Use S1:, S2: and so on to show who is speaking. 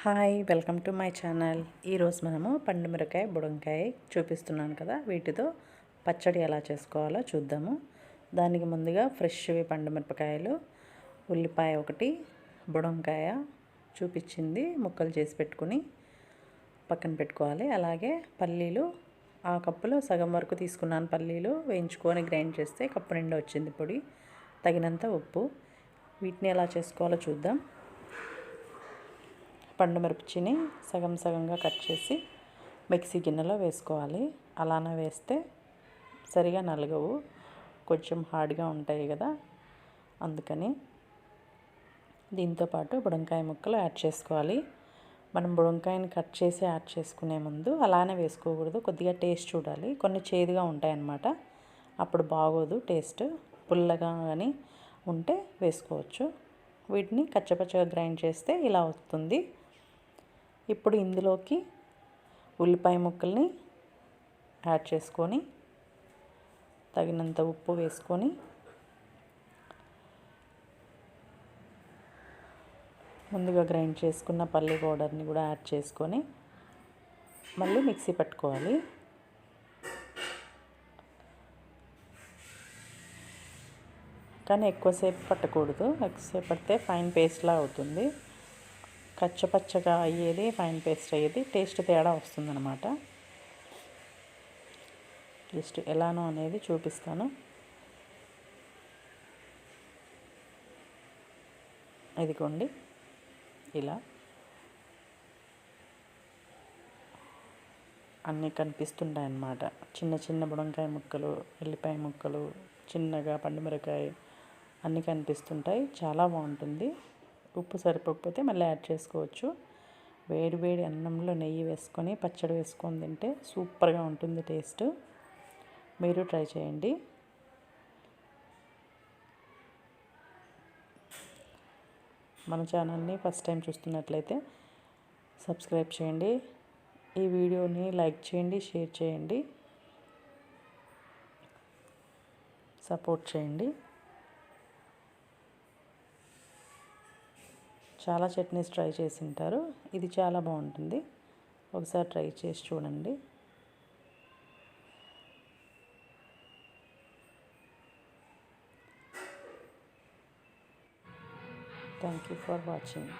S1: Hi welcome to my channel. ఈరోజు మనము పండుమిరకాయ బుడంకాయ చూపిస్తున్నాను కదా, వీటితో పచ్చడి ఎలా చేసుకోవాలో చూద్దాము. దానికి ముందుగా ఫ్రెష్వి పండుమిరపకాయలు, ఉల్లిపాయ ఒకటి, బుడంకాయ చూపించింది ముక్కలు చేసి పెట్టుకుని పక్కన పెట్టుకోవాలి. అలాగే పల్లీలు ఆ కప్పులో సగం వరకు తీసుకున్నాను. పల్లీలు వేయించుకొని గ్రైండ్ చేస్తే కప్పు నిండా వచ్చింది పొడి. తగినంత ఉప్పు. వీటిని ఎలా చేసుకోవాలో చూద్దాం. పండుమిర్చిని సగం సగంగా కట్ చేసి మిక్సీ గిన్నెలో వేసుకోవాలి. అలానే వేస్తే సరిగా నలగవు, కొంచెం హార్డ్గా ఉంటాయి కదా, అందుకని. దీంతోపాటు బుడంకాయ ముక్కలు యాడ్ చేసుకోవాలి. మనం బుడంకాయని కట్ చేసి యాడ్ చేసుకునే ముందు అలానే వేసుకోకూడదు, కొద్దిగా టేస్ట్ చూడాలి. కొన్ని చేదుగా ఉంటాయన్నమాట, అప్పుడు బాగోదు టేస్ట్. పుల్లగా కానీ ఉంటే వేసుకోవచ్చు. వీటిని కచ్చపచ్చగా గ్రైండ్ చేస్తే ఇలా వస్తుంది. ఇప్పుడు ఇందులోకి ఉల్లిపాయ ముక్కల్ని యాడ్ చేసుకొని తగినంత ఉప్పు వేసుకొని ముందుగా గ్రైండ్ చేసుకున్న పల్లి పౌడర్ని కూడా యాడ్ చేసుకొని మళ్ళీ మిక్సీ పట్టుకోవాలి. కానీ ఎక్కువసేపు పట్టకూడదు, ఎక్కువసేపు పడితే ఫైన్ పేస్ట్లా అవుతుంది. కచ్చపచ్చగా అయ్యేది, ఫైన్ పేస్ట్ అయ్యేది, టేస్ట్ తేడా వస్తుందన్నమాట. జస్ట్ ఎలానో అనేది చూపిస్తాను. ఇదిగోండి, ఇలా అన్నీ కనిపిస్తుంటాయి అన్నమాట. చిన్న చిన్న బుడంకాయ ముక్కలు, ఎల్లిపాయ ముక్కలు, చిన్నగా పండుమిరకాయ అన్నీ కనిపిస్తుంటాయి. చాలా బాగుంటుంది. ఉప్పు సరిపోకపోతే మళ్ళీ యాడ్ చేసుకోవచ్చు. వేడి వేడి అన్నంలో నెయ్యి వేసుకొని పచ్చడి వేసుకొని తింటే సూపర్గా ఉంటుంది టేస్ట్. మీరు ట్రై చేయండి. మన ఛానల్ని ఫస్ట్ టైం చూస్తున్నట్లయితే సబ్స్క్రైబ్ చేయండి. ఈ వీడియోని లైక్ చేయండి, షేర్ చేయండి, సపోర్ట్ చేయండి. చాలా చట్నీస్ ట్రై చేసి ఉంటారు, ఇది చాలా బాగుంటుంది. ఒకసారి ట్రై చేసి చూడండి. Thank you for watching.